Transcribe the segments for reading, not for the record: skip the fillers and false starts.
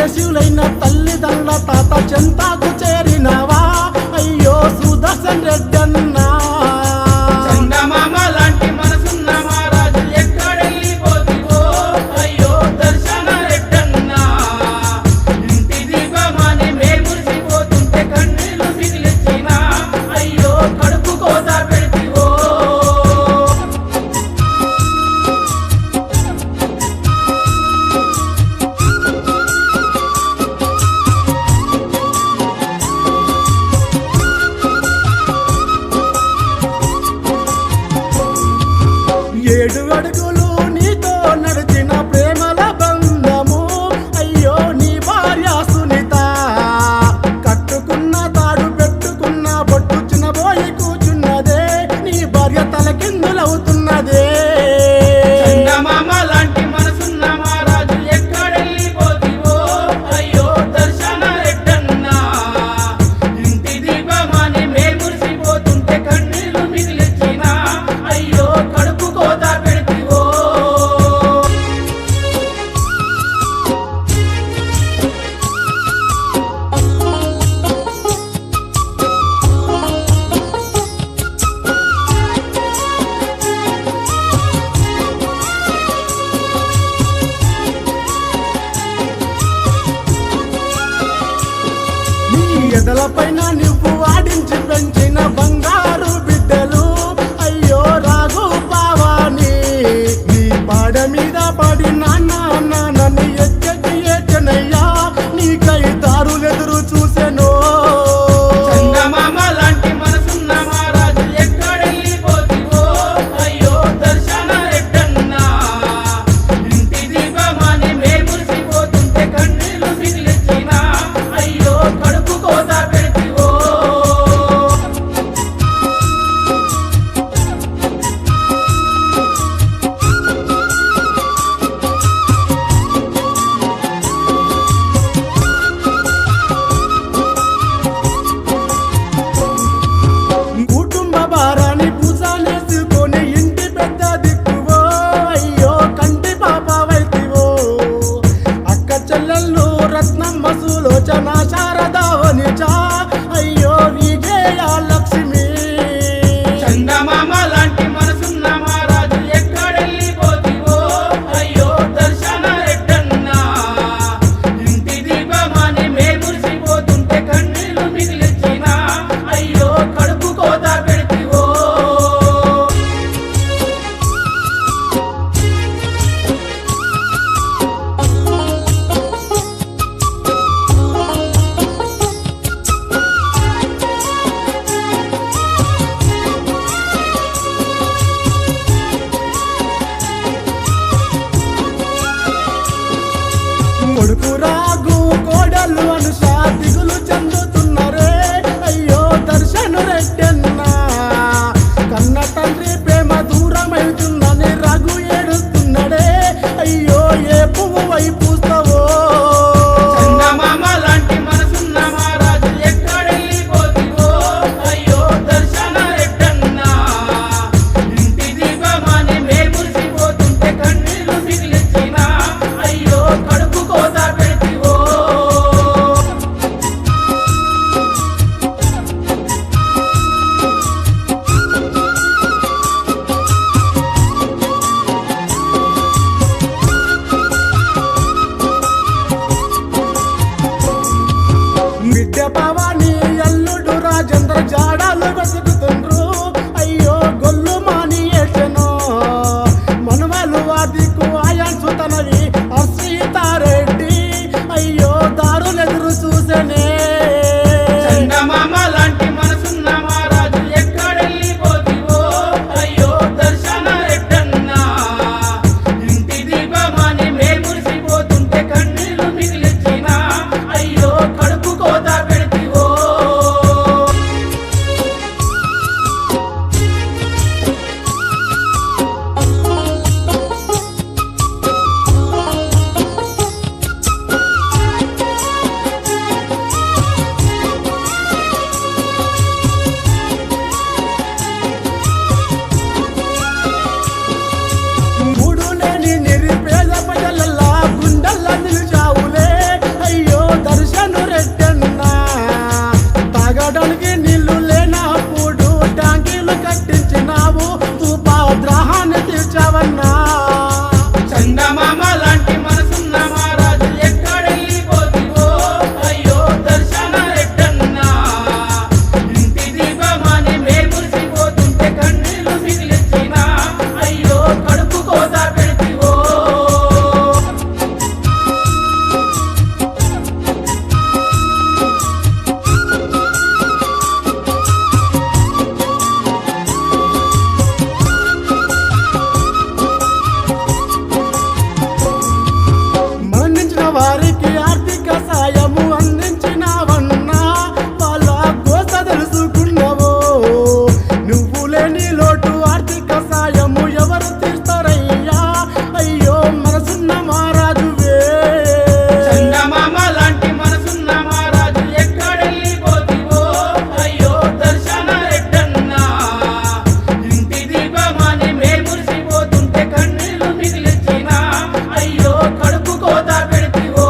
శివులైన తల్లిదండ్రుల తాత చెంతాకు చేరినవా అయ్యో సుదర్శన్ రెడ్డన్నా చందమామ లాంటి మనసున్న మహారాజు ఎక్కడెళ్ళిపోతివో అయ్యో దర్శన రెడ్డన్నా ఇంటి దీపమని మేల్మురిసిపోతుంటే కన్నీళ్లు మిగిలిచ్చిన అయ్యో కడుపు కోత పెడితివో ఏడు అడుగులు నీతో నడిచిన ప్రేమల బంధము అయ్యో నీ భార్య సునీత కట్టుకున్న తాడు పెట్టుకున్న బొట్టు చిన్నబోయి కూర్చున్నదే నీ భార్య తలకిందులవుతున్నదే చందమామ లాంటి మనసున్న మహారాజు ఎక్కడెళ్ళిపోతివో అయ్యో దర్శన రెడ్డన్నా ఇంటి దీపమని మేల్మురిసిపోతుంటే కన్నీళ్లు మిగిలిచ్చిన అయ్యో కడుపు కోత పెడితివో నీ ఎదలపైన నువ్వు ఆడించి పెంచిన బంగారు బిడ్డలు అయ్యో రాఘు పావాని నీ పాడ మీద పడి నాన్న నన్ను ఎచ్చటి ఏచనయ్యా నీకై దారులెదురు చూసెను చందమామ లాంటి మనసున్న మహారాజు ఎక్కడెళ్ళిపోతివో అయ్యో దర్శన రెడ్డన్నా ఇంటి దీపమని మేల్మురిసిపోతుంటే కన్నీళ్లు మిగిలిచ్చిన అయ్యో కడుపు కోత పెడితివో కుటుంబ భారాన్ని పూసానేసుకొని ఇంటి పెద్ద దిక్కువో అయ్యో కంటి పాపవైతివో అక్క చెల్లెళ్ళు రత్నమ్మ సులోచన శారదావనిచా అయ్యో విజయ లక్ష్మి చందమామ లాంటి మనసున్న మహారాజు ఎక్కడెళ్ళిపోతివో అయ్యో దర్శన రెడ్డన్నా ఇంటి దీపమని మేల్మురిసిపోతుంటే కన్నీళ్లు మిగిలిచ్చిన అయ్యో కడుపు కోత పెడితివో తాగడానికి నీళ్లు లేనప్పుడు ట్యాంకీలు కట్టించినావు భూపాద్రాహాన్ని తీర్చావన్నా చందమామ లాంటి మనసున్న మహారాజు ఎక్కడెళ్ళిపోతివో అయ్యో దర్శన రెడ్డన్నా ఇంటి దీపమాని మేమురిసిపోతుంటే కన్నీళ్లు మిగిలించిన అయ్యో కడుపు కోత పెడితివో మరణించిన వారికి ఆర్థిక సాయము అందించినావన్నా వాళ్ళ కోస తెలుసుకున్నావో నువ్వు లేని లోటు ఆర్థిక సాయము ఎవరు తీర్స్తారయ్యా అయ్యో మనసున్న మహారాజువే చందమామ లాంటి మనసున్న మహారాజు ఎక్కడెళ్ళిపోతివో అయ్యో దర్శన రెడ్డన్నా ఇంటి దీపమాని మేమురిసిపోతుంటే కన్నీళ్లు మిగిలించిన అయ్యో కడుపు కోత పెడితివో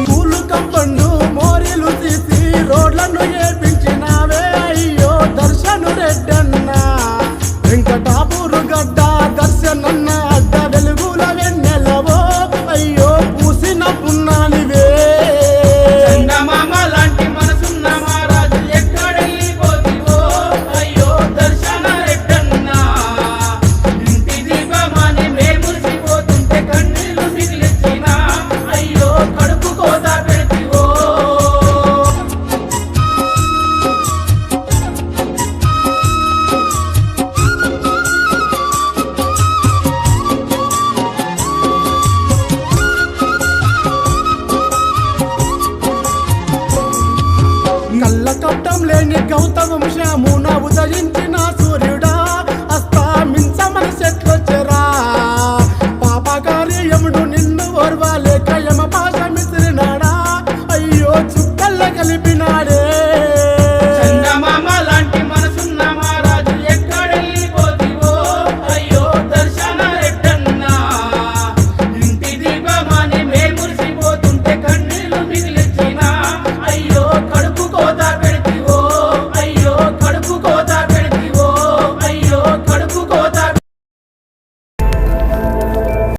పూలు కంపండు మోరీలు తీసి రోడ్లను ఏపించినావే అయ్యో దర్శను రెడ్డన్నా వెంకటాపూరు గడ్డ దర్శనన్న అడ్డ వెలుగుల వెన్నెలవో అయ్యో పూసిన పున్నానివే చందమామ లాంటి మనసున్న మహారాజు ఎక్కడెళ్ళిపోతివో అయ్యో దర్శన రెడ్డన్నా ఇంటి దీపమాని మేమురిసిపోతుంటే కన్నీళ్లు మిగిలించిన అయ్యో కడుపు కోత పెడితివో కళ్ళ కట్టం లేని గౌతమ వంశమున ఉదయించిన